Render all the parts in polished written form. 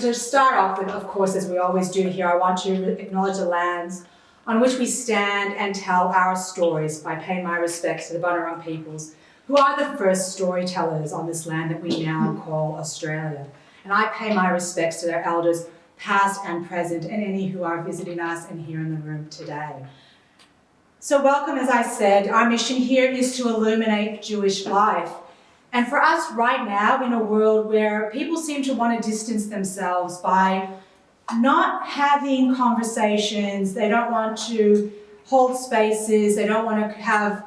to start off with, of course, as we always do here, I want to acknowledge the lands on which we stand and tell our stories by paying my respects to the Bunurong peoples, who are the first storytellers on this land that we now call Australia. And I pay my respects to their elders, past and present, and any who are visiting us and here in the room today. So welcome, as I said. Our mission here is to illuminate Jewish life. And for us right now, in a world where people seem to want to distance themselves by not having conversations, they don't want to hold spaces, they don't want to have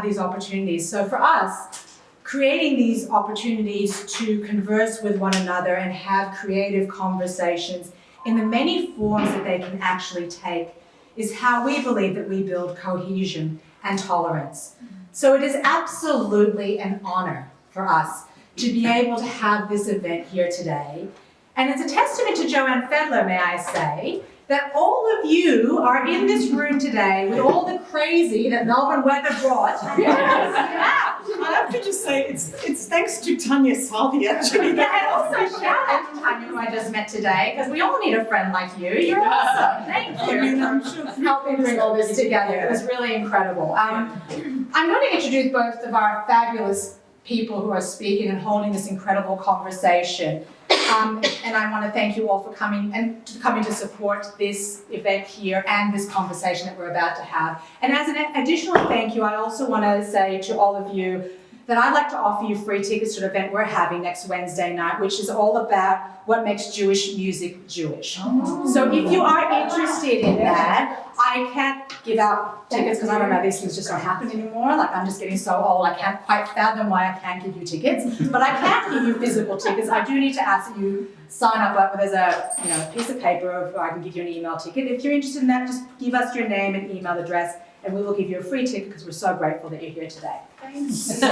these opportunities. So for us, creating these opportunities to converse with one another and have creative conversations in the many forms that they can actually take is how we believe that we build cohesion and tolerance. So it is absolutely an honor for us to be able to have this event here today. And it's a testament to Joanne Fedler, may I say, that all of you are in this room today with all the crazy that Melbourne weather brought. Yes. I have to just say, it's thanks to Tanya Salvi, actually. Yeah, and also shout out to Tanya, who I just met today, because we all need a friend like you. You're awesome. Thank you for helping bring all this together. It was really incredible. I'm going to introduce both of our fabulous people who are speaking and holding this incredible conversation. And I want to thank you all for coming to support this event here and this conversation that we're about to have. And as an additional thank you, I also want to say to all of you that I'd like to offer you free tickets to an event we're having next Wednesday night, which is all about what makes Jewish music Jewish. So if you are interested in that, I can't give out tickets because I don't know, these things just don't happen anymore. Like, I'm just getting so old, I can't quite fathom why I can't give you tickets. But I can give you physical tickets. I do need to ask that you sign up, but there's a piece of paper of I can give you an email ticket. If you're interested in that, just give us your name and email address, and we will give you a free ticket because we're so grateful that you're here today. Thank you. Thank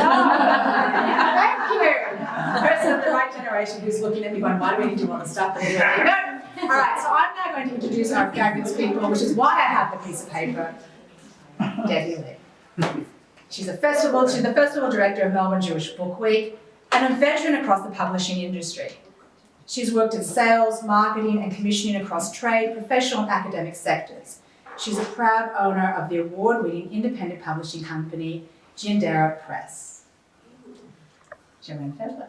you. The person of the right generation who's looking at me going, why do we need to do all this stuff? All right, so I'm now going to introduce our fabulous people, which is why I have the piece of paper. Debbie Lee. She's the festival director of Melbourne Jewish Book Week and a veteran across the publishing industry. She's worked in sales, marketing, and commissioning across trade, professional, and academic sectors. She's a proud owner of the award-winning independent publishing company, Gendera Press. Joanne Fedler.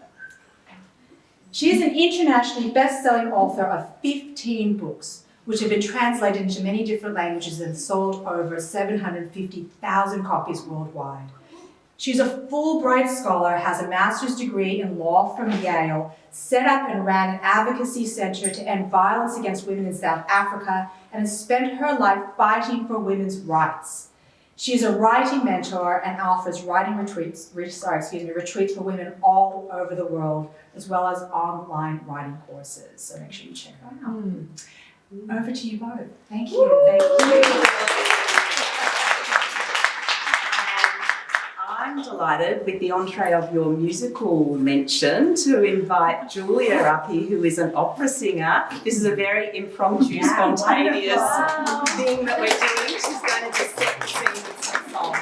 She is an internationally best-selling author of 15 books, which have been translated into many different languages and sold over 750,000 copies worldwide. She's a Fulbright scholar, has a master's degree in law from Yale, set up and ran an advocacy center to end violence against women in South Africa, and has spent her life fighting for women's rights. She is a writing mentor and offers writing retreats for women all over the world, as well as online writing courses. So make sure you check her out. Over to you both. Thank you. Thank you. I'm delighted with the entree of your musical mention to invite Julia up here, who is an opera singer. This is a very impromptu, spontaneous thing that we're doing. She's going to just set the scene with some song.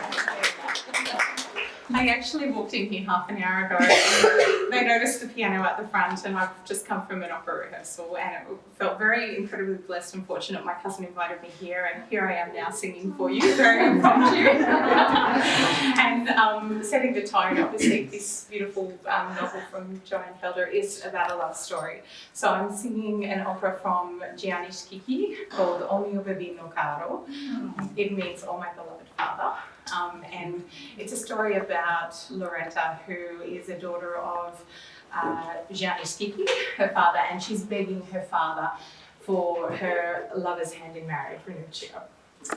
I actually walked in here half an hour ago and they noticed the piano at the front, and I've just come from an opera rehearsal, and it felt very incredibly blessed and fortunate. My cousin invited me here, and here I am now singing for you, very impromptu. And setting the tone, obviously this beautiful novel from Joanne Fedler is about a love story. So I'm singing an opera from Gianni Schicchi called O mio bambino caro. It means, oh my beloved father. And it's a story about Loretta, who is a daughter of Gianni Schicchi, her father, and she's begging her father for her lover's hand in marriage, Renuccio. So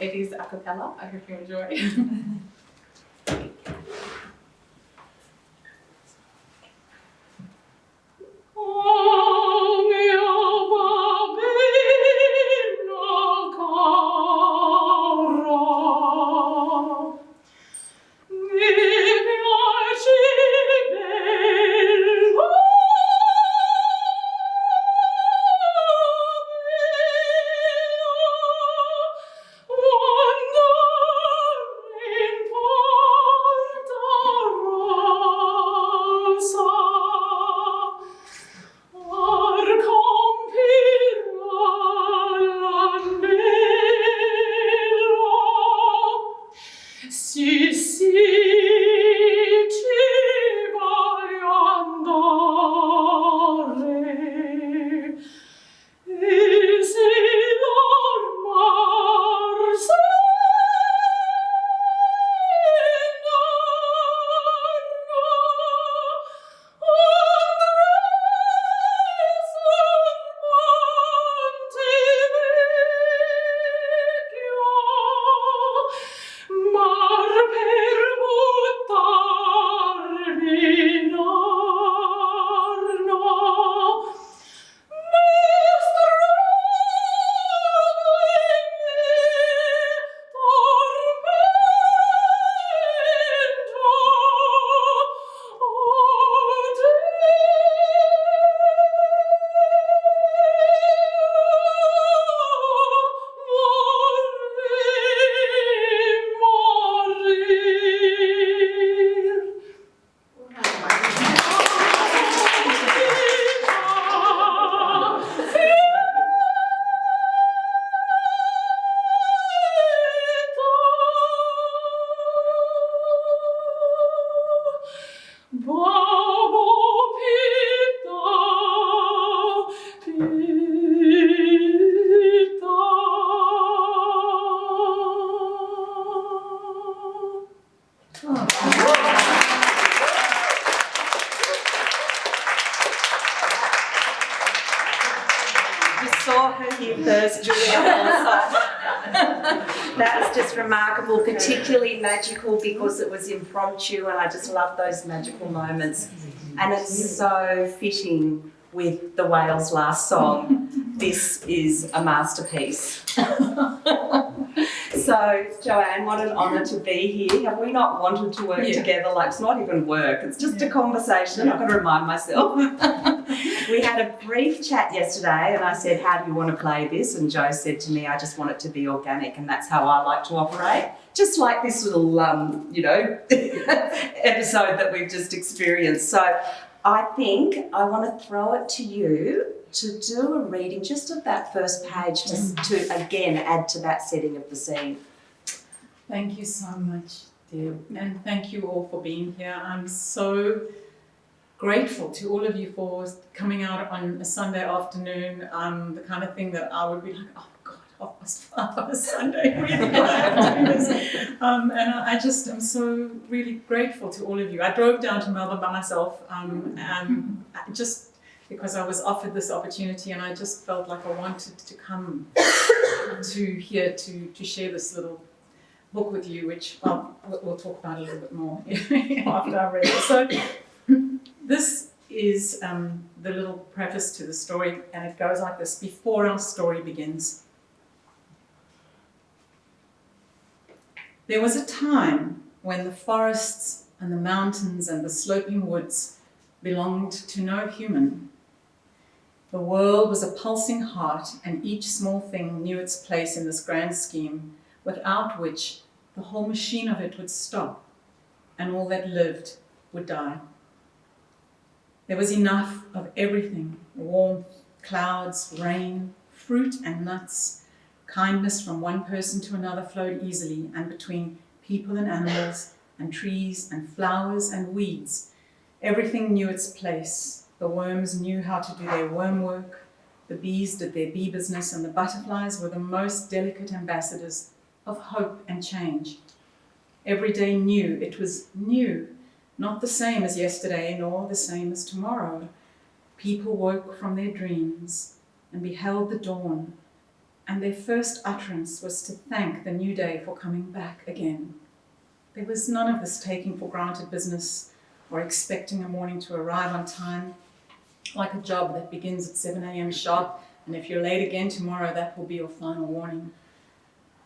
it is a cappella. I hope you enjoy. In That was just remarkable, particularly magical because it was impromptu, and I just love those magical moments. And it's so fitting with the Whale's last song. This is a masterpiece. So, Joanne, what an honour to be here. Have we not wanted to work together? Like, it's not even work, it's just a conversation. I've got to remind myself. We had a brief chat yesterday and I said, how do you want to play this? And Jo said to me, I just want it to be organic, and that's how I like to operate. Just like this little, episode that we've just experienced. So I think I want to throw it to you to do a reading just of that first page, just to again add to that setting of the scene. Thank you so much, Deb, and thank you all for being here. I'm so grateful to all of you for coming out on a Sunday afternoon, the kind of thing that I would be like, oh God, 5:30 on a Sunday, really gonna have to do this. And I just am so really grateful to all of you. I drove down to Melbourne by myself, just because I was offered this opportunity, and I just felt like I wanted to come to here to share this little book with you, which we'll talk about a little bit more after I read it. So this is the little preface to the story, and it goes like this. Before our story begins. There was a time when the forests and the mountains and the sloping woods belonged to no human. The world was a pulsing heart, and each small thing knew its place in this grand scheme, without which the whole machine of it would stop, and all that lived would die. There was enough of everything: warmth, clouds, rain, fruit and nuts. Kindness from one person to another flowed easily, and between people and animals and trees and flowers and weeds, everything knew its place. The worms knew how to do their worm work, the bees did their bee business, and the butterflies were the most delicate ambassadors of hope and change. Every day new, it was new, not the same as yesterday nor the same as tomorrow. People woke from their dreams and beheld the dawn, and their first utterance was to thank the new day for coming back again. There was none of this taking for granted business or expecting a morning to arrive on time, like a job that begins at 7 a.m. sharp, and if you're late again tomorrow, that will be your final warning.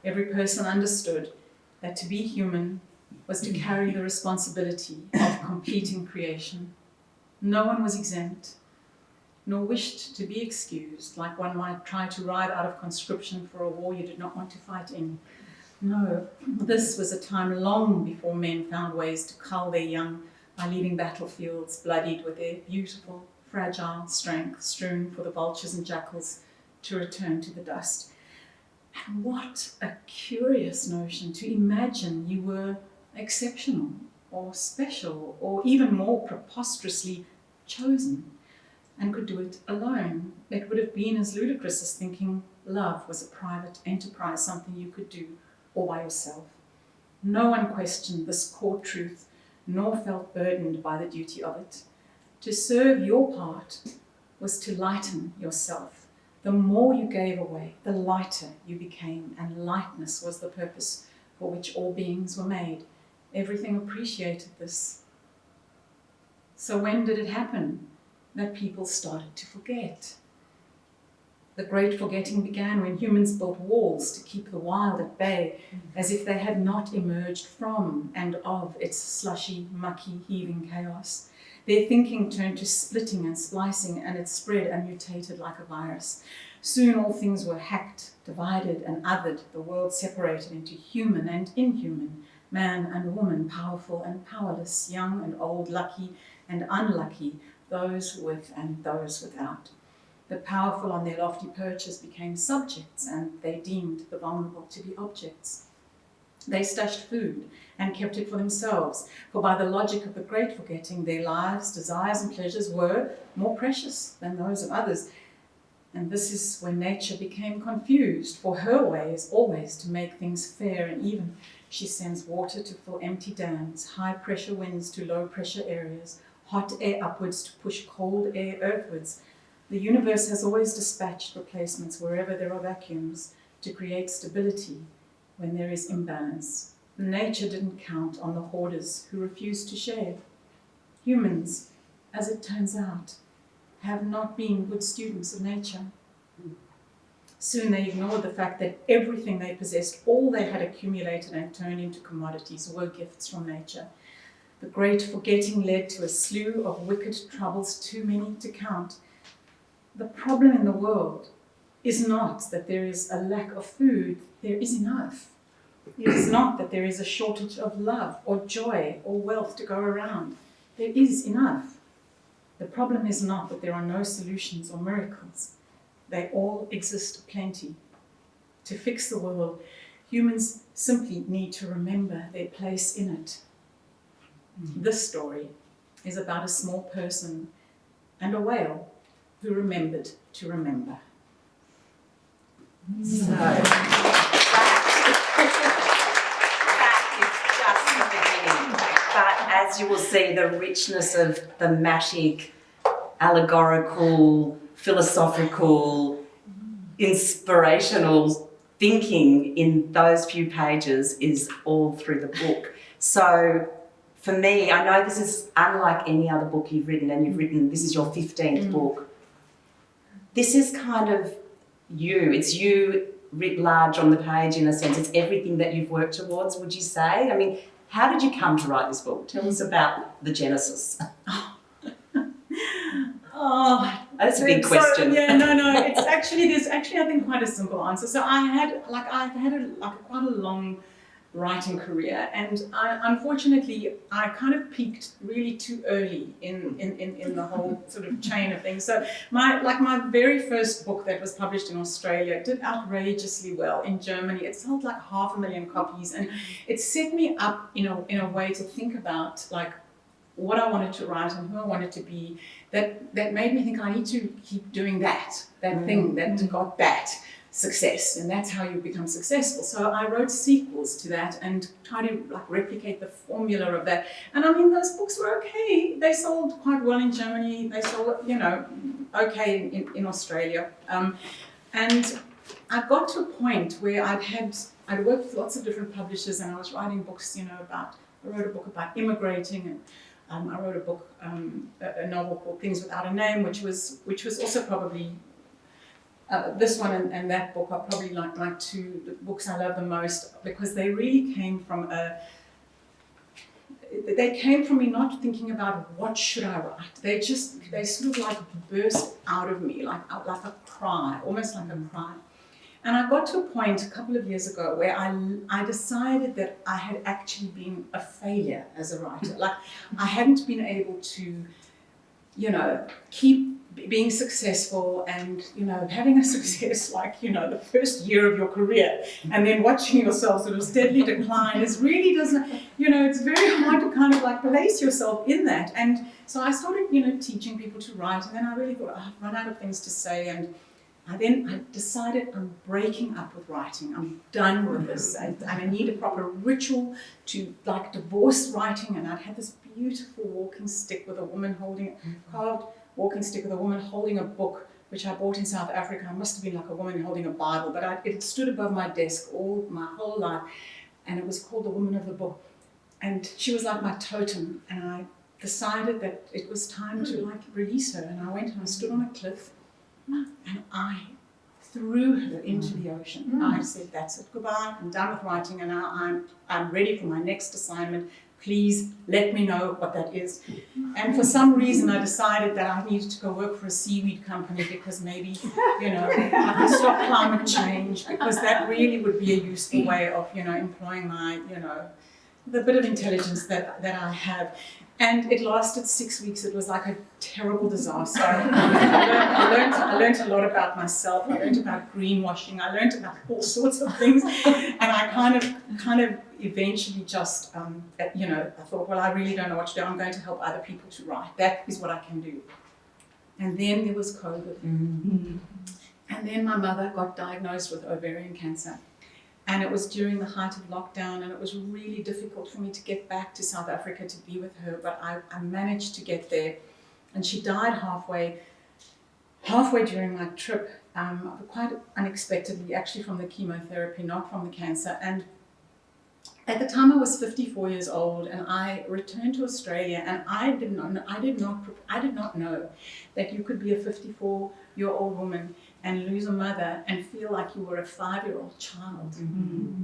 Every person understood that to be human was to carry the responsibility of completing creation. No one was exempt, nor wished to be excused, like one might try to ride out of conscription for a war you did not want to fight in. No, this was a time long before men found ways to cull their young by leaving battlefields bloodied with their beautiful, fragile strength strewn for the vultures and jackals to return to the dust. And what a curious notion to imagine you were exceptional or special or even more preposterously chosen and could do it alone. It would have been as ludicrous as thinking love was a private enterprise, something you could do all by yourself. No one questioned this core truth, nor felt burdened by the duty of it. To serve your part was to lighten yourself. The more you gave away, the lighter you became, and lightness was the purpose for which all beings were made. Everything appreciated this. So when did it happen that people started to forget? The great forgetting began when humans built walls to keep the wild at bay, as if they had not emerged from and of its slushy, mucky, heaving chaos. Their thinking turned to splitting and splicing, and it spread and mutated like a virus. Soon all things were hacked, divided and othered, the world separated into human and inhuman, man and woman, powerful and powerless, young and old, lucky and unlucky, those with and those without. The powerful on their lofty perches became subjects, and they deemed the vulnerable to be objects. They stashed food and kept it for themselves, for by the logic of the great forgetting, their lives, desires and pleasures were more precious than those of others. And this is when nature became confused, for her way is always to make things fair and even. She sends water to fill empty dams, high pressure winds to low pressure areas, hot air upwards to push cold air earthwards. The universe has always dispatched replacements wherever there are vacuums to create stability. when there is imbalance. Nature didn't count on the hoarders who refused to share. Humans, as it turns out, have not been good students of nature. Soon they ignored the fact that everything they possessed, all they had accumulated and turned into commodities, were gifts from nature. The great forgetting led to a slew of wicked troubles too many to count. The problem in the world is not that there is a lack of food, there is enough. It is not that there is a shortage of love or joy or wealth to go around. There is enough. The problem is not that there are no solutions or miracles. They all exist plenty. To fix the world, humans simply need to remember their place in it. This story is about a small person and a whale who remembered to remember. So, that is just the beginning. But as you will see, the richness of thematic, allegorical, philosophical, inspirational thinking in those few pages is all through the book. So for me, I know this is unlike any other book you've written, and this is your 15th book. This is kind of you. It's you writ large on the page in a sense. It's everything that you've worked towards, would you say? I mean, how did you come to write this book? Tell us about the genesis. Oh, that's a big question. It's actually, there's actually, I think, quite a simple answer. So I've had quite a long writing career, and unfortunately I kind of peaked really too early in the whole sort of chain of things. So my very first book that was published in Australia did outrageously well in Germany. It sold like 500,000 copies, and it set me up in a way to think about like what I wanted to write and who I wanted to be. That made me think I need to keep doing that thing that got that success, and that's how you become successful. So I wrote sequels to that and tried to like replicate the formula of that. And I mean, those books were okay. They sold quite well in Germany. They sold, okay in Australia. And I got to a point where I'd worked with lots of different publishers, and I was writing books, I wrote a book about immigrating, and I wrote a book, a novel called Things Without a Name, which was also probably this one and that book are probably like two the books I love the most, because they really came from me not thinking about what should I write. They sort of like burst out of me like a cry, almost like a cry. And I got to a point a couple of years ago where I decided that I had actually been a failure as a writer. Like I hadn't been able to, keep being successful and, having a success like, the first year of your career, and then watching yourself sort of steadily decline is really doesn't, it's very hard to kind of like place yourself in that. And so I started, teaching people to write, and then I really thought, I've run out of things to say, and I decided I'm breaking up with writing. I'm done with this. I need a proper ritual to like divorce writing. And I'd had this beautiful walking stick with a woman carved walking stick with a woman holding a book, which I bought in South Africa. I must have been like a woman holding a Bible, but it stood above my desk my whole life. And it was called The Woman of the Book. And she was like my totem. And I decided that it was time to like release her. And I went and I stood on a cliff, and I threw her into the ocean. I said, that's it, goodbye, I'm done with writing, and now I'm ready for my next assignment. Please let me know what that is. And for some reason I decided that I needed to go work for a seaweed company, because maybe, I could stop climate change, because that really would be a useful way of, employing my, the bit of intelligence that I have. And it lasted 6 weeks. It was like a terrible disaster. I learned a lot about myself. I learned about greenwashing. I learned about all sorts of things. And I kind of eventually just, I thought, well, I really don't know what to do. I'm going to help other people to write. That is what I can do. And then there was COVID. Mm-hmm. And then my mother got diagnosed with ovarian cancer. And it was during the height of lockdown, and it was really difficult for me to get back to South Africa to be with her, but I managed to get there. And she died halfway during my trip quite unexpectedly, actually from the chemotherapy, not from the cancer. And at the time I was 54 years old, and I returned to Australia, and I did not know that you could be a 54-year-old woman and lose a mother and feel like you were a 5-year-old child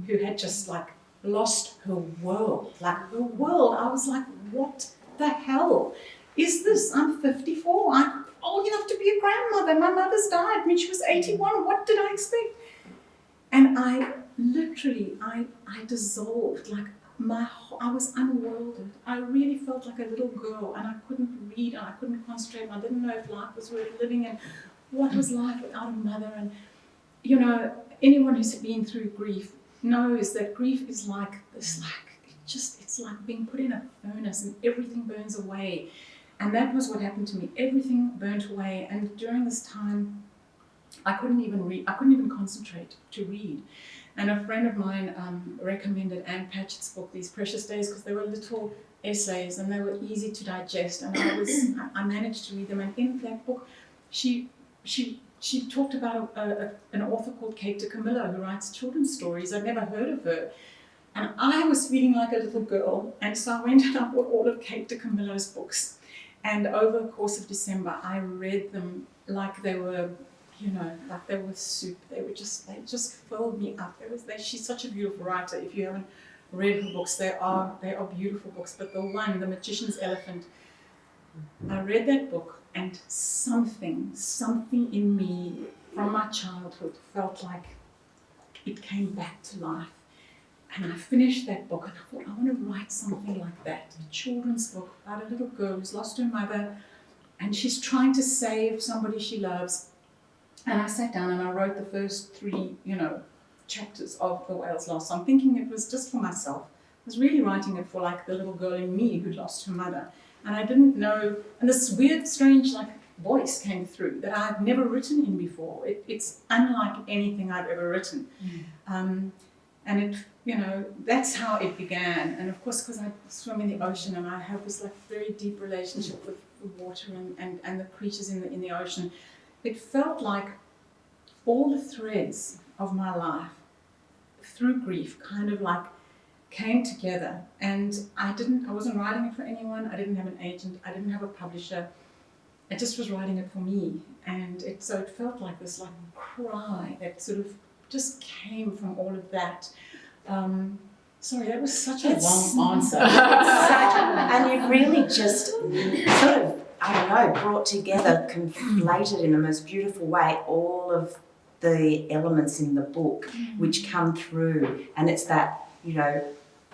who had just like lost her world. Like her world, I was like, what the hell is this? I'm 54. I'm old enough to be a grandmother. My mother's died when she was 81. What did I expect? And I literally, I dissolved. Like I was unworlded. I really felt like a little girl, and I couldn't read, and I couldn't concentrate. And I didn't know if life was worth living, and what was life without a mother. And you know, anyone who's been through grief knows that grief is like this, it's like being put in a furnace and everything burns away. And that was what happened to me. Everything burnt away. And during this time, I couldn't even read. I couldn't even concentrate to read. And a friend of mine recommended Anne Patchett's book, These Precious Days, because they were little essays and they were easy to digest. And I managed to read them. And in that book, she talked about an author called Kate DeCamillo who writes children's stories. I'd never heard of her. And I was feeling like a little girl. And so I went and I bought all of Kate DeCamillo's books. And over the course of December, I read them like they were, like they were soup. They just filled me up. She's such a beautiful writer. If you haven't read her books, they are beautiful books. But the one, The Magician's Elephant, I read that book, and something in me from my childhood felt like it came back to life. And I finished that book and I thought, I want to write something like that, a children's book about a little girl who's lost her mother and she's trying to save somebody she loves. And I sat down and I wrote the first 3, chapters of The Whale's Lost. So I'm thinking it was just for myself. I was really writing it for like the little girl in me who lost her mother. And I didn't know, and this weird, strange voice came through that I've never written in before. It's unlike anything I've ever written. And it, that's how it began. And of course, because I swim in the ocean and I have this very deep relationship with the water and the creatures in the ocean, it felt like all the threads of my life through grief kind of came together. And I wasn't writing it for anyone. I didn't have an agent. I didn't have a publisher. I just was writing it for me. And so it felt like this cry that sort of just came from all of that. Sorry, that was such a long answer. And you've really just sort of, brought together, conflated in the most beautiful way all of the elements in the book which come through. And it's that,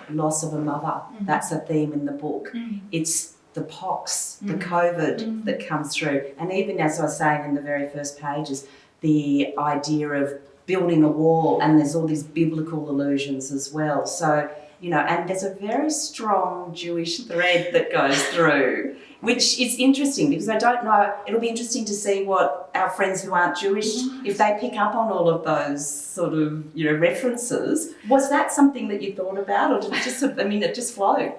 loss of a mother. That's a theme in the book. It's the pox, the COVID that comes through. And even as I was saying in the very first pages, the idea of building a wall, and there's all these biblical allusions as well. So, and there's a very strong Jewish thread that goes through, which is interesting because I don't know, it'll be interesting to see what our friends who aren't Jewish, if they pick up on all of those sort of, references. Was that something that you thought about, or did it just, it just flowed?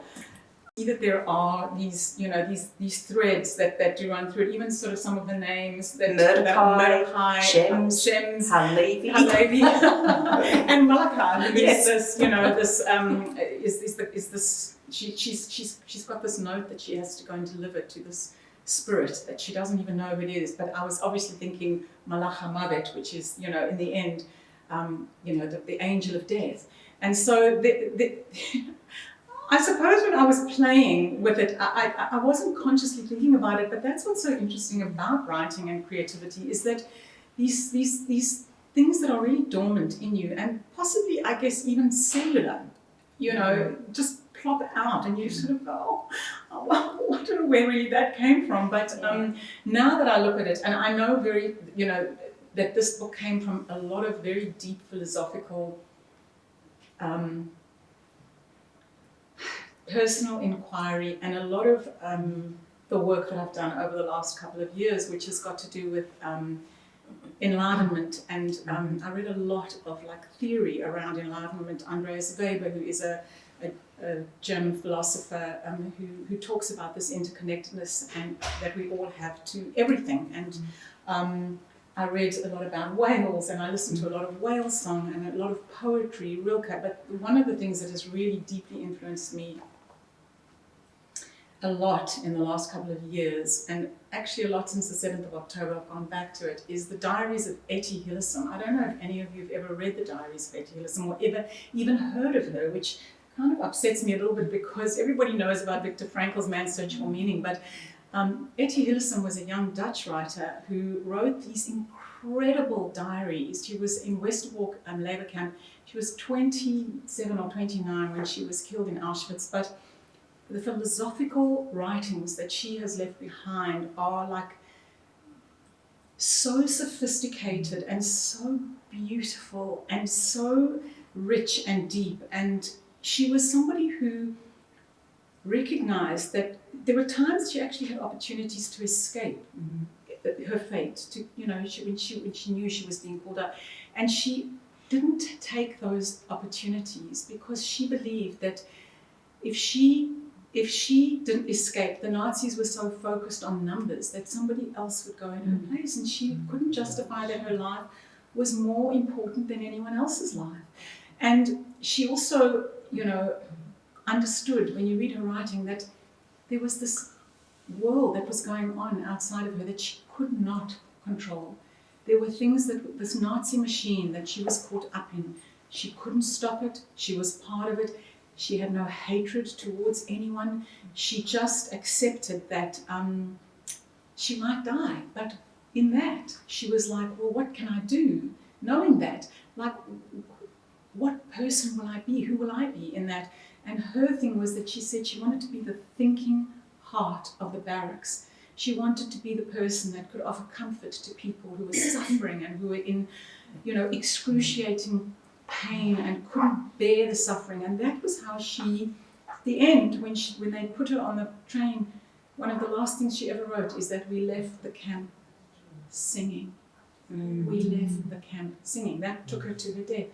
That there are these, these threads that do run through it, even sort of some of the names that Mordecai, Shems, Halevi, and Malachi, who yes. is this, she's got this note that she has to go and deliver to this spirit that she doesn't even know who it is. But I was obviously thinking Malach HaMavet, which is, in the end, the angel of death. And so I suppose when I was playing with it, I wasn't consciously thinking about it, but that's what's so interesting about writing and creativity is that these things that are really dormant in you and possibly, I guess, even cellular, just plop out and you sort of go, oh well, I don't know where really that came from. But now that I look at it, and I know that this book came from a lot of very deep philosophical personal inquiry and a lot of the work that I've done over the last couple of years, which has got to do with enlightenment. And I read a lot of theory around enlightenment. Andreas Weber, who is a German philosopher who talks about this interconnectedness and that we all have to everything. And I read a lot about whales, and I listened to a lot of whale song and a lot of poetry, rilke. But one of the things that has really deeply influenced me a lot in the last couple of years, and actually a lot since the 7th of October, I've gone back to it, is the diaries of Etty Hillesum. I don't know if any of you have ever read the diaries of Etty Hillesum or ever even heard of her, which kind of upsets me a little bit because everybody knows about Viktor Frankl's Man's Search for Meaning, but Etty Hillesum was a young Dutch writer who wrote these incredible diaries. She was in Westerbork labor camp. She was 27 or 29 when she was killed in Auschwitz, but the philosophical writings that she has left behind are like so sophisticated and so beautiful and so rich and deep. And she was somebody who recognized that there were times she actually had opportunities to escape her fate, to, you know, when she knew she was being called out. And she didn't take those opportunities because she believed that if she didn't escape, the Nazis were so focused on numbers that somebody else would go in her place, and she couldn't justify that her life was more important than anyone else's life. And she also, you know, understood when you read her writing that there was this world that was going on outside of her that she could not control. There were things that this Nazi machine that she was caught up in, she couldn't stop it, she was part of it. She had no hatred towards anyone. She just accepted that she might die. But in that, she was like, well, what can I do? Knowing that, like, what person will I be? Who will I be in that? And her thing was that she said she wanted to be the thinking heart of the barracks. She wanted to be the person that could offer comfort to people who were suffering and who were in, you know, excruciating pain and couldn't bear the suffering. And that was how she, at the end, when they put her on the train, one of the last things she ever wrote is that we left the camp singing. We left the camp singing. That took her to her death.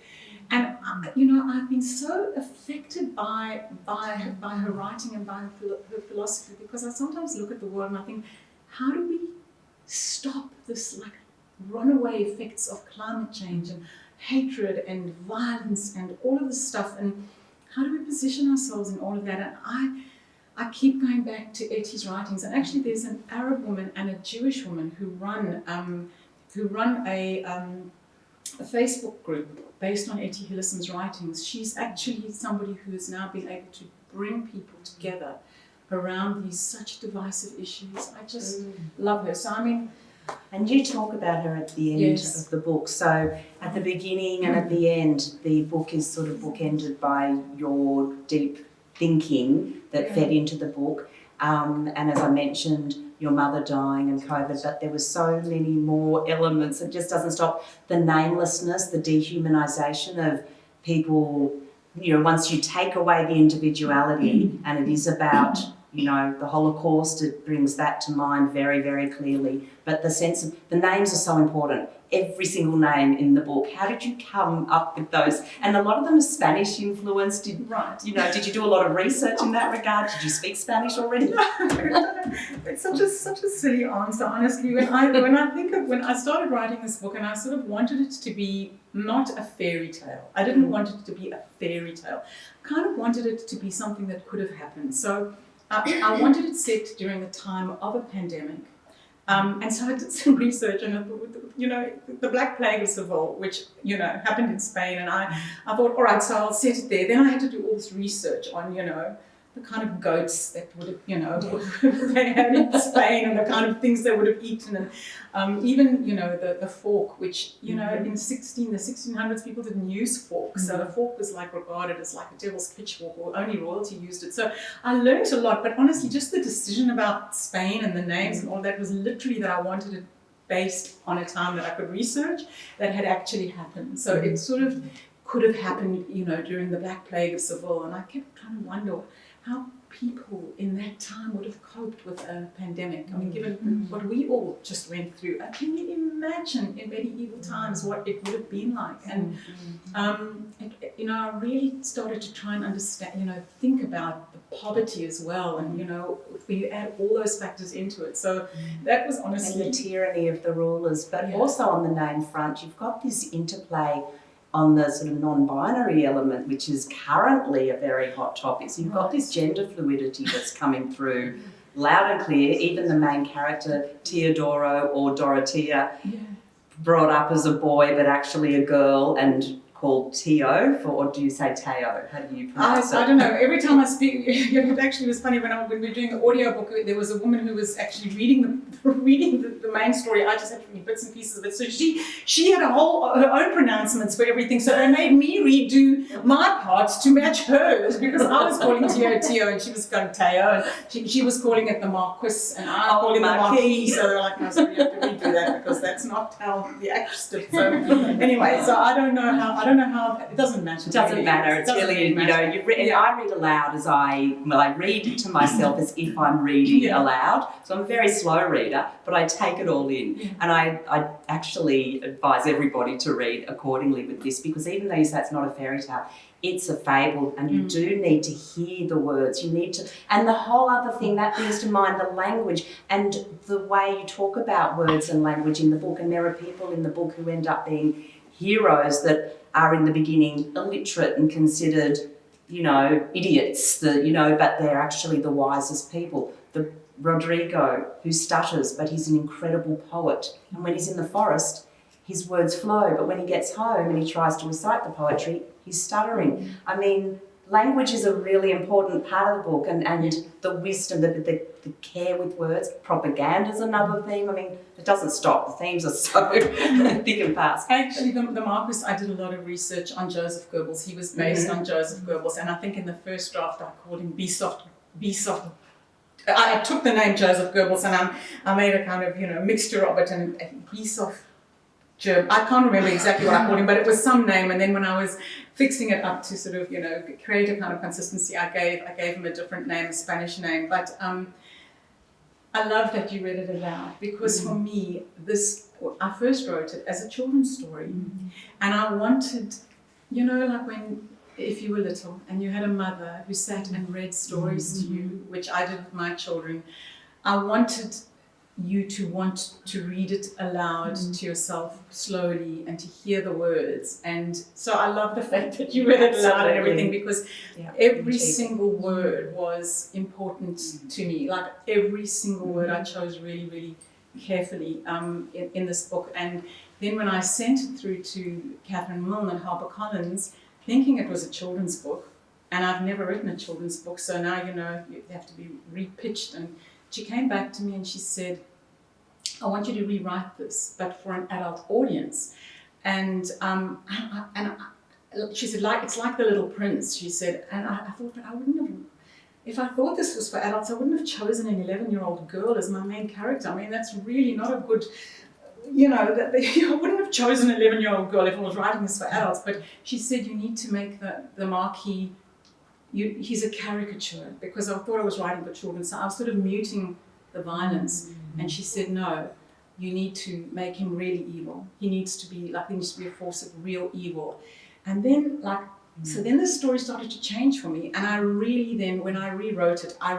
And you know, I've been so affected by her writing and by her philosophy, because I sometimes look at the world and I think, how do we stop this like runaway effects of climate change and hatred and violence and all of this stuff, and how do we position ourselves in all of that? And I keep going back to Etty's writings, and actually there's an Arab woman and a Jewish woman who run a Facebook group based on Etty Hillesum's writings. She's actually somebody who has now been able to bring people together around these such divisive issues. I just love her. So I mean, and you talk about her at the end Yes. of the book. So at the beginning and at the end, the book is sort of bookended by your deep thinking that fed into the book. And as I mentioned, your mother dying and COVID, but there were so many more elements. It just doesn't stop. The namelessness, the dehumanisation of people, you know, once you take away the individuality, and it is about, you know, the Holocaust, it brings that to mind very, very clearly. But the sense of, the names are so important. Every single name in the book. How did you come up with those? And a lot of them are Spanish influenced. Did you do a lot of research in that regard? Did you speak Spanish already? It's such a silly answer, honestly. When I started writing this book, and I sort of wanted it to be not a fairy tale. I didn't want it to be a fairy tale. I kind of wanted it to be something that could have happened. So I wanted it set during the time of a pandemic. And so I did some research, and you know, the Black Plague of Seville, which, you know, happened in Spain, and I thought, all right, so I'll set it there. Then I had to do all this research on, you know, the kind of goats that would have, you know, they had in Spain, and the kind of things they would have eaten, and even, you know, the fork, which, you know, in the 1600s people didn't use forks, so a fork was like regarded as like a devil's pitchfork, or only royalty used it. So I learned a lot, but honestly, just the decision about Spain and the names and all that was literally that I wanted it based on a time that I could research that had actually happened. So it sort of could have happened, you know, during the Black Plague of Seville, and I kept trying to wonder how people in that time would have coped with a pandemic. I mean, given what we all just went through, can you imagine in medieval times what it would have been like? And you know, I really started to try and understand, you know, think about the poverty as well, and when you add all those factors into it. So that was honestly... And the tyranny of the rulers, but Yeah. also on the name front, you've got this interplay on the sort of non-binary element, which is currently a very hot topic. So you've got this gender fluidity that's coming through loud and clear. Even the main character, Teodoro or Dorothea, brought up as a boy but actually a girl and called Teo, or do you say Teo? How do you pronounce it? I don't know. Every time I speak, it actually was funny when we were doing the audiobook. There was a woman who was actually reading the main story. I just had to read bits and pieces of it. So she had her own pronouncements for everything. So they made me redo my parts to match hers, because I was calling Teo and she was going Teo, and she was calling it the Marquis and I called it the Marquis. So they're like, no, so you have to redo that because that's not how the actress did. So anyway, so I don't know how it doesn't matter. It doesn't really. matter. It's really, and I read aloud as I read to myself as if I'm reading aloud. So I'm a very slow reader, but I take it all in. Yeah. And I actually advise everybody to read accordingly with this, because even though you say it's not a fairy tale, it's a fable, and you do need to hear the words. You need to, and the whole other thing that brings to mind, the language and the way you talk about words and language in the book. And there are people in the book who end up being heroes that are in the beginning illiterate and considered, idiots, but they're actually the wisest people. The Rodrigo, who stutters, but he's an incredible poet. And when he's in the forest, his words flow, but when he gets home and he tries to recite the poetry, he's stuttering. I mean, language is a really important part of the book, and the wisdom, the care with words. Propaganda is another theme. I mean, it doesn't stop. The themes are so thick and fast. Actually, the Marquis, I did a lot of research on Joseph Goebbels. He was based on Joseph Goebbels, and I think in the first draft I called him B-soft. I took the name Joseph Goebbels and I made a kind of mixture of it, and B-soft. I can't remember exactly what I called him, but it was some name. And then when I was fixing it up to sort of, create a kind of consistency, I gave him a different name, a Spanish name. But I love that you read it aloud, because for me, I first wrote it as a children's story. And I wanted, if you were little and you had a mother who sat and read stories to you, which I did with my children, I wanted you to want to read it aloud to yourself slowly and to hear the words. And so I love the fact that you read it aloud and everything, because every single word was important to me. Like every single word I chose really, really carefully in this book. And then when I sent it through to Catherine Milne and HarperCollins, thinking it was a children's book, and I've never written a children's book, so now you have to be repitched. And she came back to me and she said, I want you to rewrite this, but for an adult audience. And she said, it's like The Little Prince, she said. And I thought, but I wouldn't have, if I thought this was for adults, I wouldn't have chosen an 11-year-old girl as my main character. I mean, that's really not a good, I wouldn't have chosen an 11-year-old girl if I was writing this for adults. But she said, you need to make the Marquis, he's a caricature, because I thought I was writing for children. So I was sort of muting the violence. And she said, no, you need to make him really evil. He needs to be a force of real evil. And then so then the story started to change for me. And I really then, when I rewrote it, I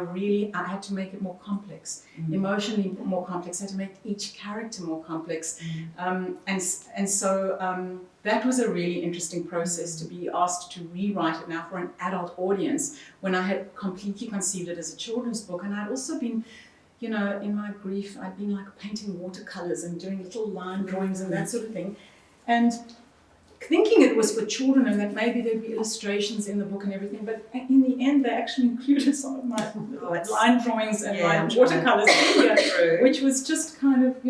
had to make it more complex, emotionally more complex. I had to make each character more complex. And so that was a really interesting process, to be asked to rewrite it now for an adult audience, when I had completely conceived it as a children's book. And I'd also been, in my grief, I'd been painting watercolors and doing little line drawings and that sort of thing. And thinking it was for children and that maybe there'd be illustrations in the book and everything, but in the end, they actually included some of my line drawings and my watercolors here, which was just kind of,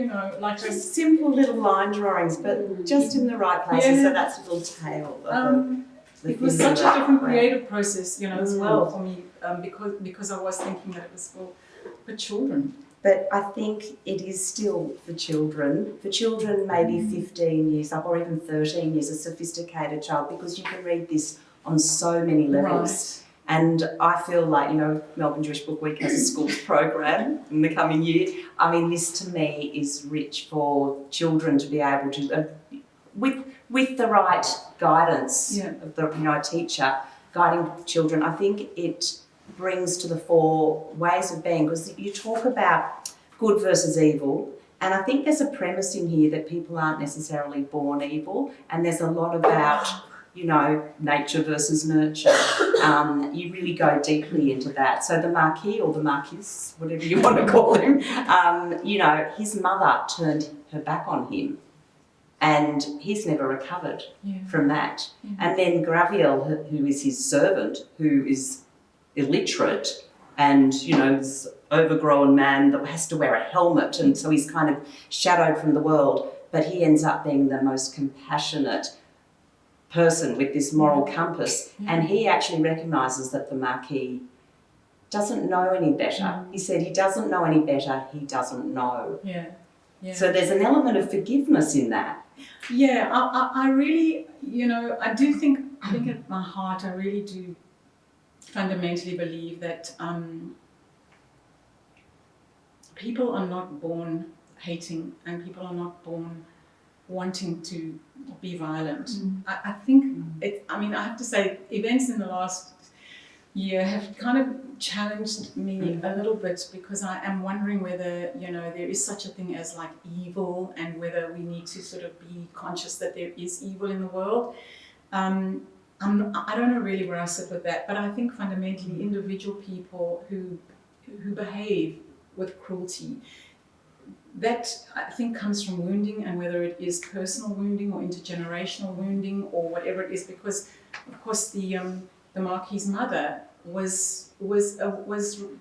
just simple little line drawings, but just in the right places. So that's a little tale. It was such a different creative process, as well for me, because I was thinking that it was for children. But I think it is still for children. For children maybe 15 years up or even 13 years, a sophisticated child, because you can read this on so many levels. Right. And I feel like, Melbourne Jewish Book Week has a schools program in the coming year. I mean, this to me is rich for children to be able to, with the right guidance of the teacher guiding children. I think it brings to the fore ways of being, because you talk about good versus evil, and I think there's a premise in here that people aren't necessarily born evil, and there's a lot about, you know, nature versus nurture. You really go deeply into that. So the Marquis, or the Marquise, whatever you want to call him, you know, his mother turned her back on him, and he's never recovered from that. And then Graviel, who is his servant, who is illiterate and, you know, this overgrown man that has to wear a helmet, and so he's kind of shadowed from the world, but he ends up being the most compassionate person with this moral compass, and he actually recognises that the Marquis doesn't know any better. He said he doesn't know any better, he doesn't know. So there's an element of forgiveness in that. I really, you know, I think at my heart, I really do fundamentally believe that people are not born hating, and people are not born wanting to be violent. I think I have to say, events in the last year have kind of challenged me a little bit, because I am wondering whether, you know, there is such a thing as like evil, and whether we need to sort of be conscious that there is evil in the world. I don't know really where I sit with that, but I think fundamentally individual people who behave with cruelty, that I think comes from wounding, and whether it is personal wounding or intergenerational wounding or whatever it is, because of course the Marquis's mother was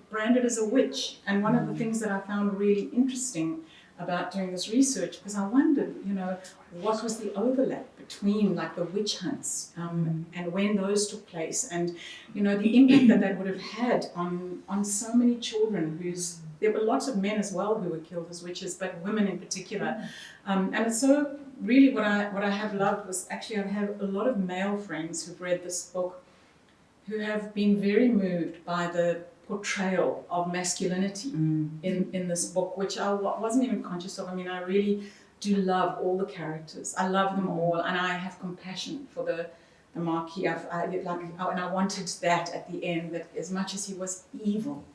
branded as a witch, and one of the things that I found really interesting about doing this research, because I wondered, you know, what was the overlap between like the witch hunts and when those took place, and, you know, the impact that would have had on so many children there were lots of men as well who were killed as witches, but women in particular. And it's so really what I have loved was actually I have a lot of male friends who've read this book who have been very moved by the portrayal of masculinity in this book, which I wasn't even conscious of. I mean, I really do love all the characters. I love them all, and I have compassion for the Marquis. And I wanted that at the end, that as much as he was evil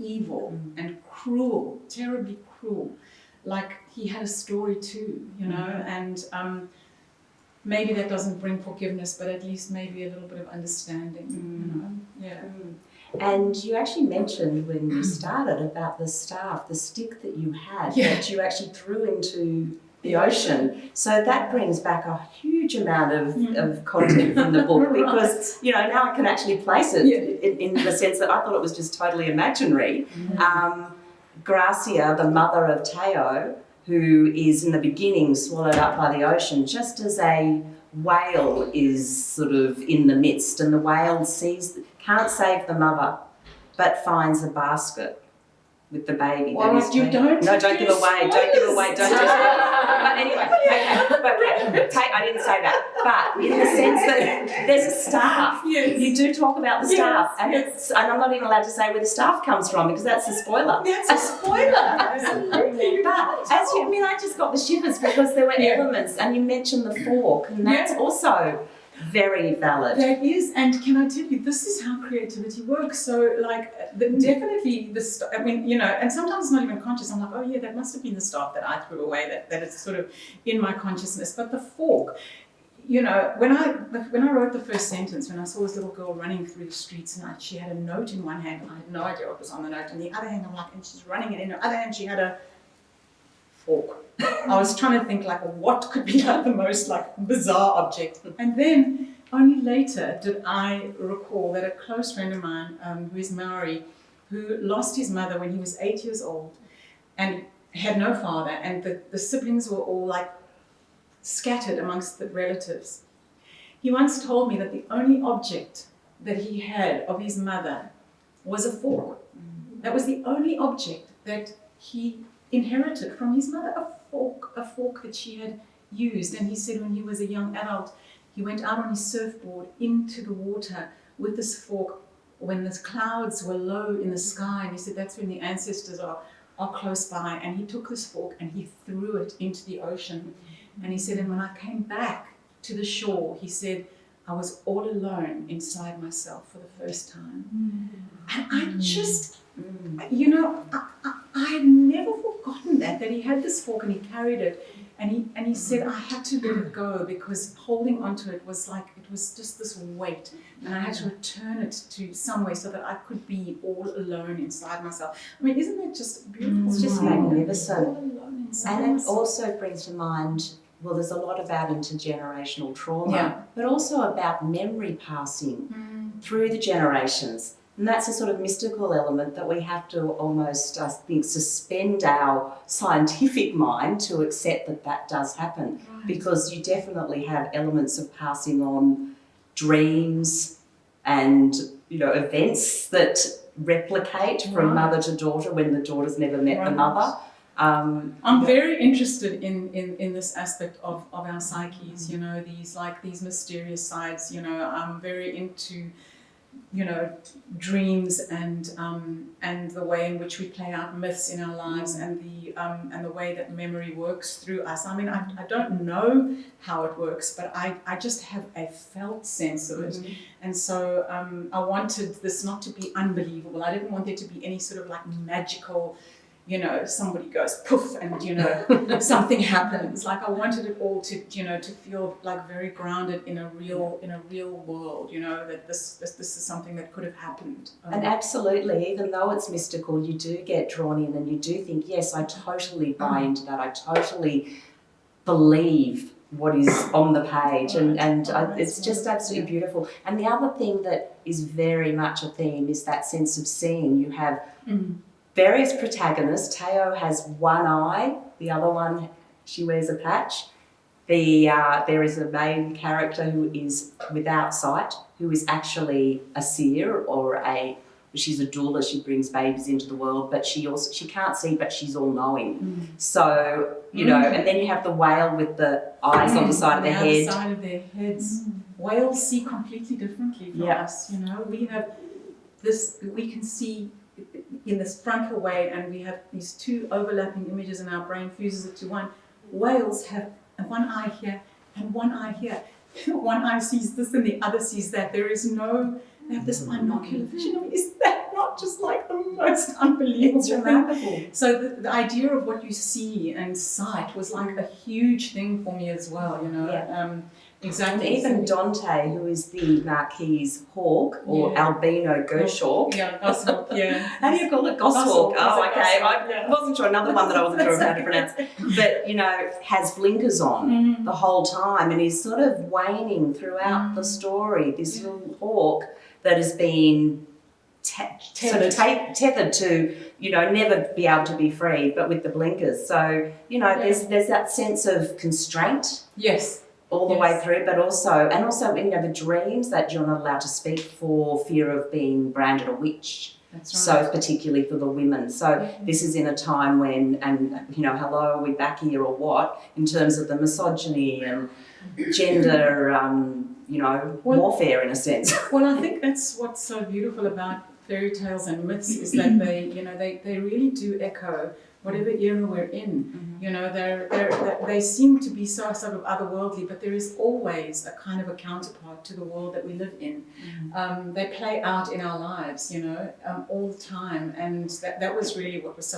and cruel, terribly cruel, like he had a story too, you know, and maybe that doesn't bring forgiveness, but at least maybe a little bit of understanding, you know. And you actually mentioned when you started about the staff, the stick that you had, that you actually threw into the ocean. So that brings back a huge amount of content from the book, because, you know, now I can actually place it in the sense that I thought it was just totally imaginary. Gracia, the mother of Teo, who is in the beginning swallowed up by the ocean, just as a whale is sort of in the midst, and the whale can't save the mother, but finds a basket with the baby. Well, don't give away. Don't give away. But anyway, I didn't say that. But in the sense that there's a staff. You do talk about the staff, and I'm not even allowed to say where the staff comes from, because that's a spoiler. That's a spoiler. Absolutely. But I just got the shivers, because there were elements, and you mentioned the fork, and that's also very valid. That is, and can I tell you, this is how creativity works. So, like, definitely I mean, you know, and sometimes it's not even conscious. I'm like, oh yeah, that must have been the staff that I threw away. That it's sort of in my consciousness. But the fork, you know, when I wrote the first sentence, when I saw this little girl running through the streets, and she had a note in one hand, and I had no idea what was on the note. And the other hand, I'm like, and she's running, and in her other hand, she had a fork. I was trying to think, like, what could be like the most like bizarre object, and then only later did I recall that a close friend of mine, who is Maori, who lost his mother when he was 8 years old, and had no father, and the siblings were all like scattered amongst the relatives. He once told me that the only object that he had of his mother was a fork. That was the only object that he inherited from his mother, a fork that she had used. And he said when he was a young adult, he went out on his surfboard into the water with this fork when the clouds were low in the sky, and he said that's when the ancestors are close by, and he took this fork and he threw it into the ocean. And he said, and when I came back to the shore, he said, I was all alone inside myself for the first time. And I just, you know, I've never forgotten that he had this fork and he carried it. And he said, I had to let it go because holding onto it was like, it was just this weight. And I had to return it to somewhere so that I could be all alone inside myself. I mean, isn't that just beautiful? It's just magnificent. All alone inside And it myself. also brings to mind, well, there's a lot about intergenerational trauma, Yeah. but also about memory passing through the generations. And that's a sort of mystical element that we have to almost, I think, suspend our scientific mind to accept that that does happen. Right. Because you definitely have elements of passing on dreams and, you know, events that replicate from mother to daughter when the daughter's never met the mother. I'm very interested in this aspect of our psyches, you know, these mysterious sides, you know. I'm very into, you know, dreams and the way in which we play out myths in our lives and the way that memory works through us. I mean, I don't know how it works, but I just have a felt sense of it. And so I wanted this not to be unbelievable. I didn't want there to be any sort of like magical, you know, somebody goes poof and, you know, something happens. Like I wanted it all to, you know, to feel like very grounded in a real world, you know, that this is something that could have happened. And absolutely, even though it's mystical, you do get drawn in and you do think, yes, I totally buy into that. I totally believe what is on the page it's just absolutely beautiful. And the other thing that is very much a theme is that sense of seeing. You have various protagonists. Teo has one eye, the other one, she wears a patch. There is a main character who is without sight, who is actually a seer or she's a doula, she brings babies into the world, but she can't see, but she's all-knowing. So, you know, and then you have the whale with the eyes on the side of their head. On the side of their heads. Whales see completely differently from us, you know. We have this, we can see in this frontal way, and we have these two overlapping images and our brain fuses it to one. Whales have one eye here and one eye here. One eye sees this and the other sees that. They have this binocular vision. I mean, is that not just like the most unbelievable It's thing? remarkable. So the idea of what you see and sight was like a huge thing for me as well, you know. Yeah. Exactly. And even Dante, who is the Marquis hawk or albino goshawk. Yeah, goshawk, yeah. How do you call it? Goshawk. Oh, okay. I wasn't sure. Another one that I wasn't sure of how to pronounce. But, you know, has blinkers on the whole time and is sort of waning throughout the story. This little hawk that has been tethered to, you know, never be able to be free, but with the blinkers. So, you know, there's that sense of constraint. Yes. All the way through, but also, you know, the dreams that you're not allowed to speak for fear of being branded a witch. That's right. So particularly for the women. So this is in a time when, and you know, hello, are we back here or what? In terms of the misogyny and gender, you know, warfare in a sense. Well, I think that's what's so beautiful about fairy tales and myths is that they, you know, they really do echo whatever era we're in. You know, they seem to be so sort of otherworldly, but there is always a kind of a counterpart to the world that we live in. They play out in our lives, you know, all the time. And that was really what was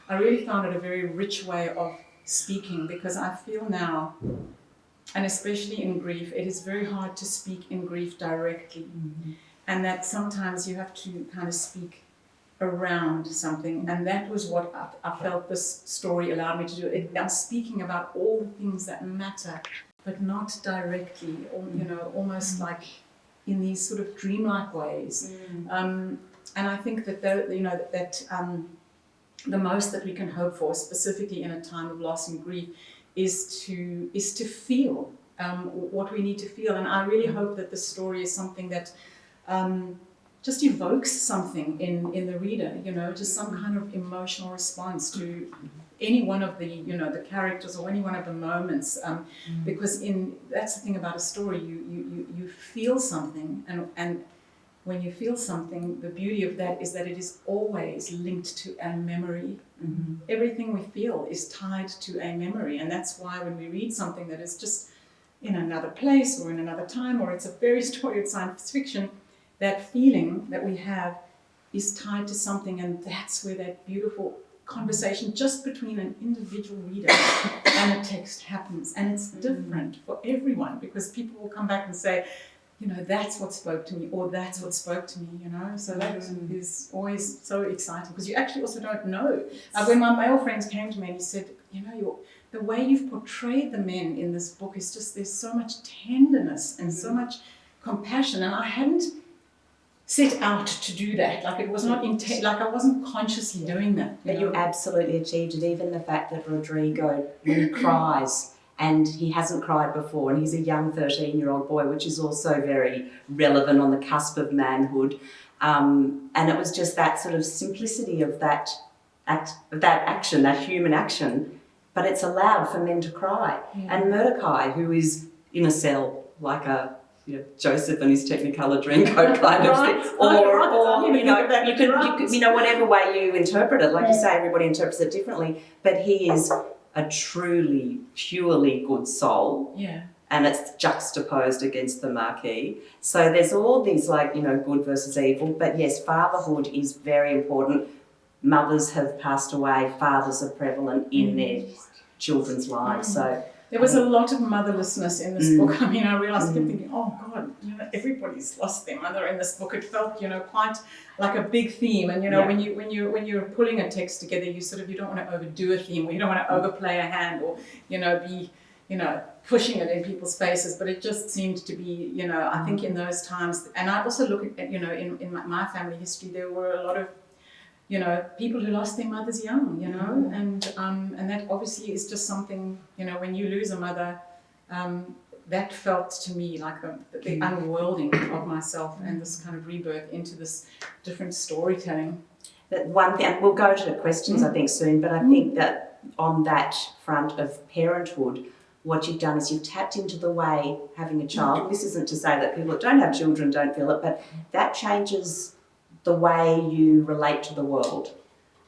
I really found it a very rich way of speaking, because I feel now, and especially in grief, it is very hard to speak in grief directly. And that sometimes you have to kind of speak around something, and that was what I felt this story allowed me to do. I'm speaking about all the things that matter, but not directly, or, you know, almost like in these sort of dreamlike ways. And I think that the most that we can hope for, specifically in a time of loss and grief, is to feel what we need to feel. And I really hope that the story is something that just evokes something in the reader, you know, just some kind of emotional response to any one of the, you know, the characters or any one of the moments, because that's the thing about a story, you feel something, and when you feel something, the beauty of that is that it is always linked to a memory. Everything we feel is tied to a memory, and that's why when we read something that is just in another place or in another time, or it's a fairy story, it's science fiction, that feeling that we have is tied to something, and that's where that beautiful conversation just between an individual reader and a text happens. And it's different for everyone, because people will come back and say, you know, that's what spoke to me, or that's what spoke to me, you know. So that is always so exciting, because you actually also don't know. When my male friends came to me and he said, you know, the way you've portrayed the men in this book is just, there's so much tenderness and so much compassion, and I hadn't set out to do that. Like, it was not like I wasn't consciously doing that. But you absolutely achieved it. Even the fact that Rodrigo, when he cries, and he hasn't cried before, and he's a young 13-year-old boy, which is also very relevant on the cusp of manhood. And it was just that sort of simplicity of that action, that human action, but it's allowed for men to cry. And Mordecai, who is in a cell, like a Joseph and his Technicolor Dreamcoat kind of thing, or you can, whatever way you interpret it, like you say, everybody interprets it differently, but he is a truly, purely good soul. Yeah. And it's juxtaposed against the Marquis. So there's all these, good versus evil. But yes, fatherhood is very important. Mothers have passed away. Fathers are prevalent in their children's lives. So there was a lot of motherlessness in this book. I mean, I realised, I kept thinking, oh God, everybody's lost their mother in this book. It felt, quite like a big theme. And when you're pulling a text together, you don't want to overdo a theme, or you don't want to overplay a hand, or be pushing it in people's faces. But it just seemed to be, I think in those times. And I also look at, in my family history, there were a lot of people who lost their mothers young, and that obviously is just something, when you lose a mother, that felt to me like the unworlding of myself and this kind of rebirth into this different storytelling. That one thing, and we'll go to the questions I think soon, but I think that on that front of parenthood, what you've done is you've tapped into the way having a child. This isn't to say that people that don't have children don't feel it, but that changes the way you relate to the world,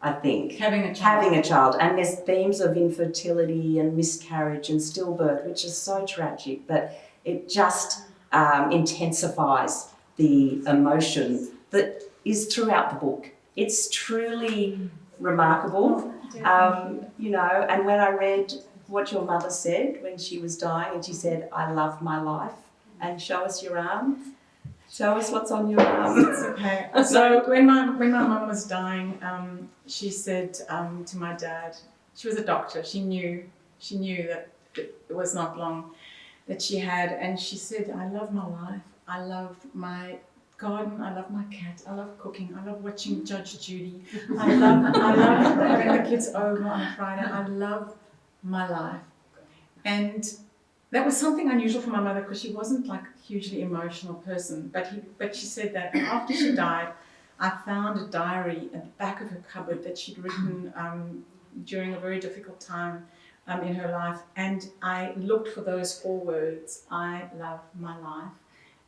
I think. Having a child. And there's themes of infertility and miscarriage and stillbirth, which is so tragic, but it just intensifies the emotion that is throughout the book. It's truly remarkable, and when I read what your mother said when she was dying, and she said, I love my life, and show us your arm. Show us what's on your arm. It's okay. So when my mum was dying, she said to my dad, she was a doctor, she knew that it was not long that she had, and she said, I love my life, I love my garden, I love my cat, I love cooking, I love watching Judge Judy, I love having the kids over on a Friday, I love my life. And that was something unusual for my mother, because she wasn't like a hugely emotional person. But she said that after she died, I found a diary at the back of her cupboard that she'd written during a very difficult time in her life. And I looked for those 4 words, I love my life.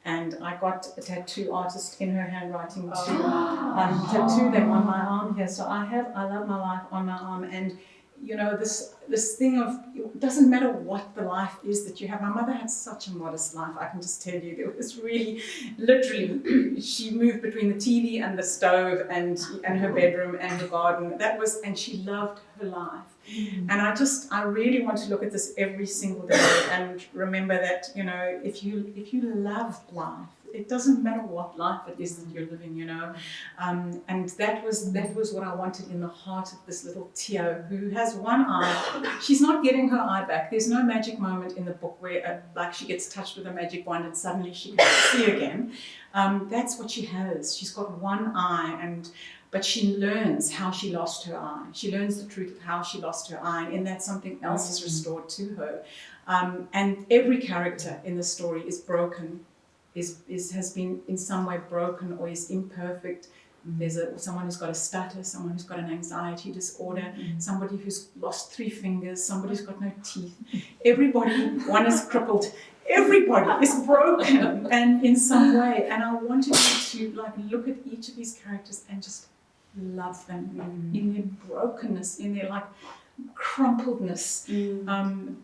And I got a tattoo artist in her handwriting to tattoo them on my arm here. So I have I love my life on my arm. And this thing of, it doesn't matter what the life is that you have. My mother had such a modest life, I can just tell you. There was really, literally, she moved between the TV and the stove and her bedroom and the garden. And she loved her life. And I really want to look at this every single day and remember that, if you love life, it doesn't matter what life it is that you're living, and that was what I wanted in the heart of this little Tio, who has one eye. She's not getting her eye back. There's no magic moment in the book where she gets touched with a magic wand and suddenly she can see again. That's what she has. She's got one eye, but she learns how she lost her eye. She learns the truth of how she lost her eye, and in that something else is restored to her. And every character in the story is broken. Has been in some way broken or is imperfect. There's someone who's got a stutter, someone who's got an anxiety disorder, somebody who's lost 3 fingers, somebody who's got no teeth. Everybody, one is crippled. Everybody is broken and in some way. And I wanted you to look at each of these characters and just love them in their brokenness, in their crumpledness,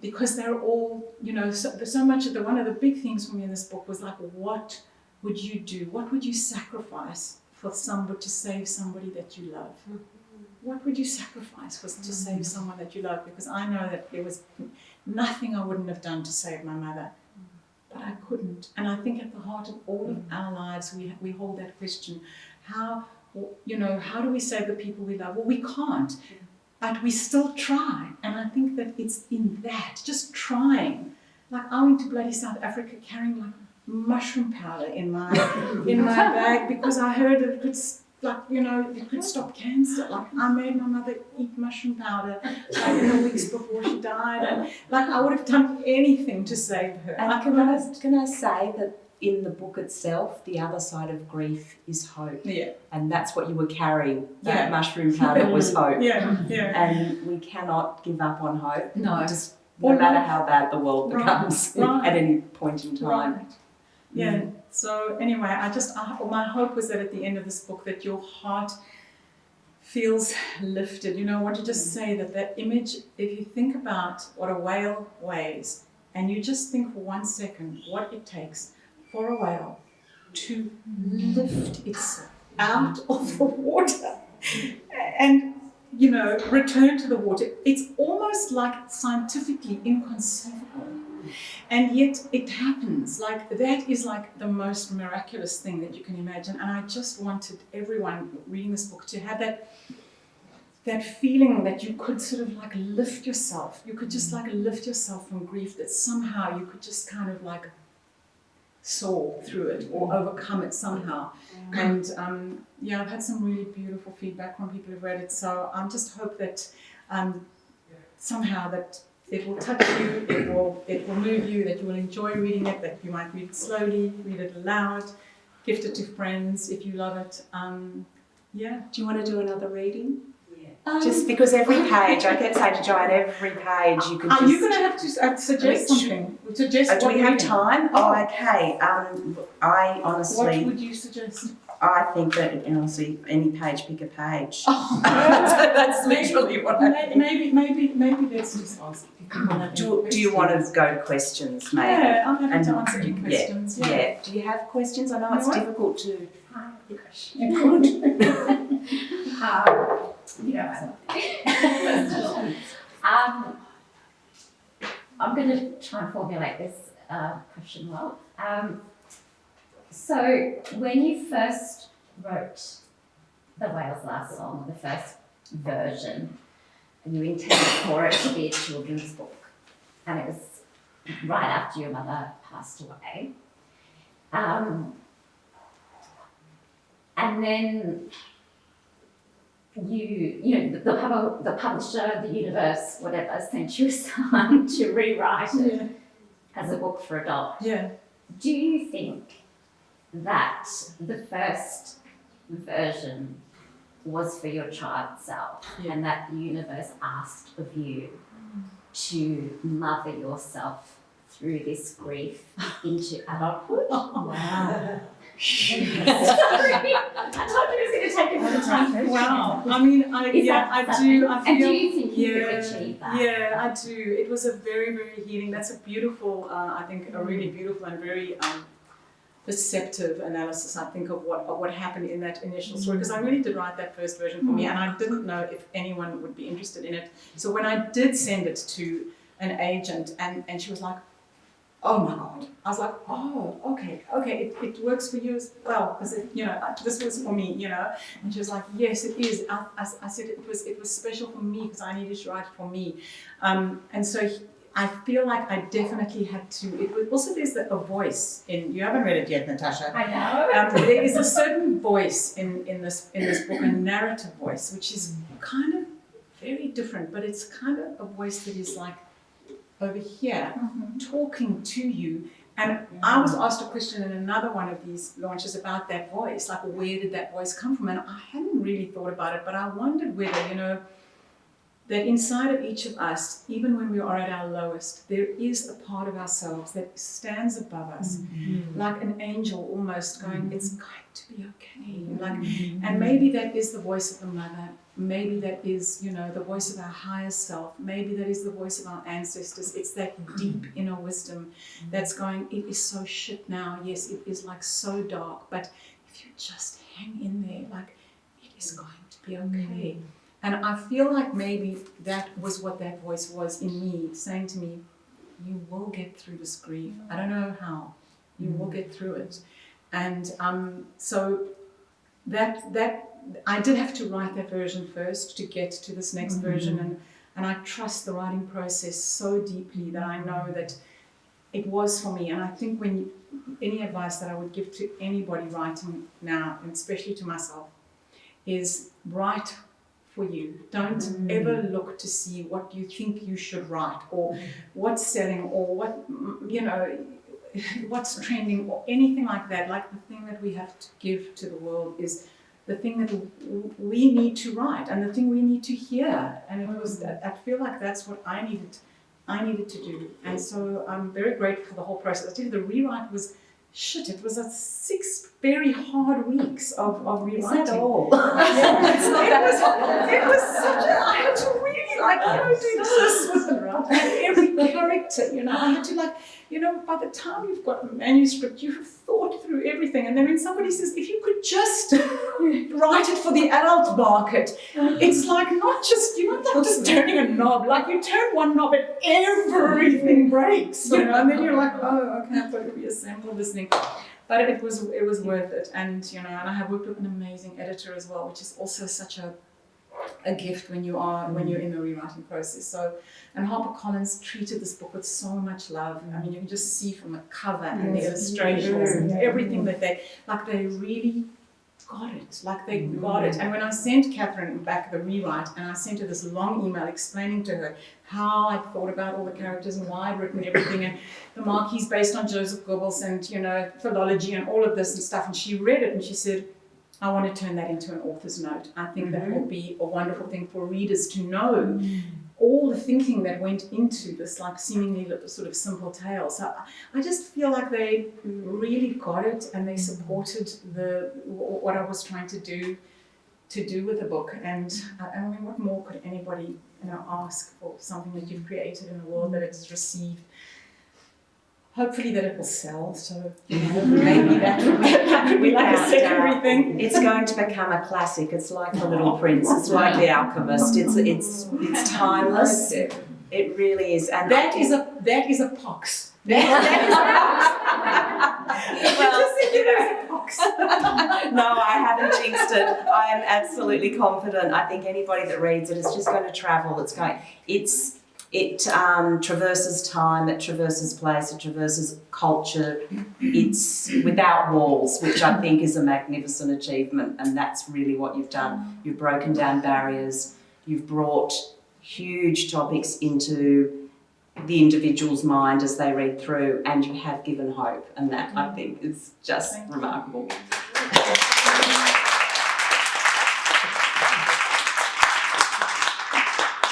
because they're all, so much of one of the big themes for me in this book was like, what would you do? What would you sacrifice for somebody to save somebody that you love? What would you sacrifice to save someone that you love? Because I know that there was nothing I wouldn't have done to save my mother, but I couldn't. And I think at the heart of all of our lives, we hold that question: how do we save the people we love? Well, we can't, but we still try. And I think that it's in that, just trying. Like, I went to bloody South Africa carrying like mushroom powder in my bag because I heard it could. It could stop cancer. Like, I made my mother eat mushroom powder in the weeks before she died, and like I would have done anything to save her. And can I say that in the book itself, the other side of grief is hope. Yeah. And that's what you were carrying. That mushroom powder was hope. Yeah. And we cannot give up on hope. No. Just no matter how bad the world becomes at any point in time. Right. Yeah. So anyway, my hope was that at the end of this book that your heart feels lifted. I want to just say that image, if you think about what a whale weighs, and you just think for 1 second what it takes for a whale to lift itself out of the water and, return to the water, it's almost like scientifically inconceivable. And yet it happens. Like, that is like the most miraculous thing that you can imagine. And I just wanted everyone reading this book to have that feeling that you could sort of like lift yourself. You could just like lift yourself from grief, that somehow you could just kind of like soar through it or overcome it somehow. And I've had some really beautiful feedback from people who've read it. So I just hope that somehow that it will touch you, it will move you, that you will enjoy reading it, that you might read it slowly, read it aloud, gift it to friends if you love it. Do you want to do another reading? Yeah. Just because every page, I kept saying to Joanne, every page you could just... Are you going to have to suggest something? Do we have time? Oh, okay. I honestly... What would you suggest? I think that, honestly, any page, pick a page. That's literally what I think. Maybe let's just ask. Do you want to go to questions, maybe? Yeah, I'm happy to answer your questions. Yeah. Do you have questions? I know it's difficult to... You could. I'm going to try and formulate this question well. So, when you first wrote the Whale's Last Song, the first version, you intended for it to be a children's book, and it was right after your mother passed away. And then the publisher, the universe, whatever, sent you a son to rewrite it as a book for adults. Yeah. Do you think that the first version was for your child self, and that the universe asked of you to mother yourself through this grief into adulthood? Wow. Sorry, I told you it was going to take a bit of time. Wow. I mean, I do. I feel, and do you think you could achieve that? Yeah, I do. It was a very, very healing. That's a beautiful, I think, a really beautiful and very perceptive analysis, I think, of what happened in that initial story. Because I really did write that first version for me, and I didn't know if anyone would be interested in it. So when I did send it to an agent, and she was like, oh my God. I was like, oh, okay, it works for you as well, because this was for me, And she was like, yes, it is. I said it was special for me because I needed to write it for me, and so I feel like I definitely had to. It was also, there's a voice in. You haven't read it yet, Natasha. I know. There is a certain voice in this book, a narrative voice, which is kind of very different, but it's kind of a voice that is like over here, talking to you. And I was asked a question in another one of these launches about that voice, like, where did that voice come from? And I hadn't really thought about it, but I wondered whether, that inside of each of us, even when we are at our lowest, there is a part of ourselves that stands above us, like an angel almost going, it's going to be okay. And maybe that is the voice of the mother maybe that is, the voice of our higher self. Maybe that is the voice of our ancestors. It's that deep inner wisdom that's going, it is so shit now. Yes, it is like so dark, but if you just hang in there, like, it is going to be okay. And I feel like maybe that was what that voice was in me, saying to me, you will get through this grief. I don't know how. You will get through it. And so that I did have to write that version first to get to this next version, and I trust the writing process so deeply that I know that it was for me. And I think any advice that I would give to anybody writing now, and especially to myself, is write for you. Don't ever look to see what you think you should write, or what's selling, or what, what's trending, or anything like that. Like, the thing that we have to give to the world is the thing that we need to write, and the thing we need to hear. And it was, I feel like that's what I needed to do. And so I'm very grateful for the whole process. I tell you, the rewrite was shit. It was 6 very hard weeks of rewriting. Is that all? It was such a, I had to really do this with the every character, I had to by the time you've got the manuscript, you have thought through everything. And then when somebody says, if you could just write it for the adult market, it's like you're not just turning a knob, like you turn one knob and everything breaks, and then you're like, oh, okay, I've got to reassemble this thing. But it was worth it. And, and I have worked with an amazing editor as well, which is also such a gift when you're in the rewriting process. So, and HarperCollins treated this book with so much love. I mean, you can just see from the cover and the illustrations and everything that they really got it. Like, they got it. And when I sent Catherine back the rewrite, and I sent her this long email explaining to her how I thought about all the characters and why I'd written everything, and the Marquis based on Joseph Goebbels, and philology and all of this and stuff, and she read it and she said, I want to turn that into an author's note. I think that will be a wonderful thing for readers to know all the thinking that went into this, like, seemingly sort of simple tale. So I just feel like they really got it, and they supported what I was trying to do with the book. And I mean, what more could anybody ask for something that you've created in a world that it's received? Hopefully that it will sell, so maybe that would be like a secondary thing. It's going to become a classic. It's like The Little Prince. It's like The Alchemist. It's timeless. It really is. And that is a pox. That is a pox. No, I haven't jinxed it. I am absolutely confident. I think anybody that reads it is just going to travel. It traverses time, it traverses place, it traverses culture. It's without walls, which I think is a magnificent achievement, and that's really what you've done. You've broken down barriers, you've brought huge topics into the individual's mind as they read through, and you have given hope, and that, I think, is just remarkable.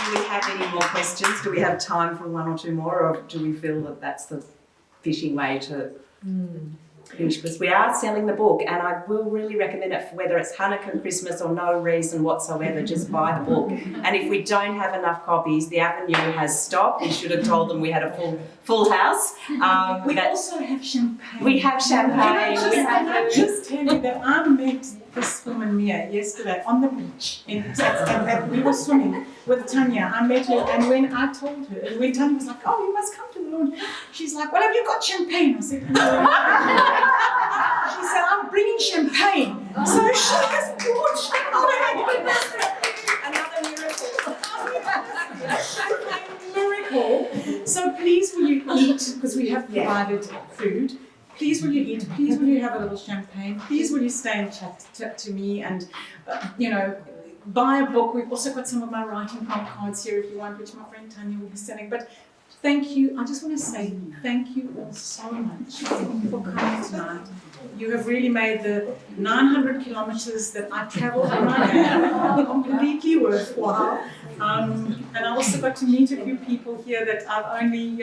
Do we have any more questions? Do we have time for one or two more, or do we feel that that's the fitting way to finish? Because we are selling the book, and I will really recommend it, for whether it's Hanukkah, Christmas, or no reason whatsoever, just buy the book. And if we don't have enough copies, the Avenue has stopped. We should have told them we had a full house. We also have champagne. We have champagne. Can I just tell you that I met this woman, Mia, yesterday on the beach, and we were swimming with Tanya. I met her, and when I told her, and when Tanya was like, oh, you must come to the launch, she's like, well, have you got champagne? I said, no. She said, I'm bringing champagne. So she has brought champagne. Another miracle. Champagne miracle. So please will you eat, because we have provided food. Please will you eat, please will you have a little champagne, please will you stay and chat to me, and buy a book. We've also got some of my writing prompt cards here if you want, which my friend Tanya will be selling. But thank you, I just want to say thank you all so much for coming tonight. You have really made the 900 kilometers that I traveled on my own completely worthwhile. And I also got to meet a few people here that I've only,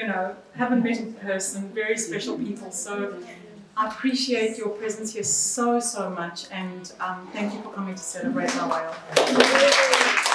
haven't met in person, very special people. So I appreciate your presence here so much, and thank you for coming to celebrate our whale.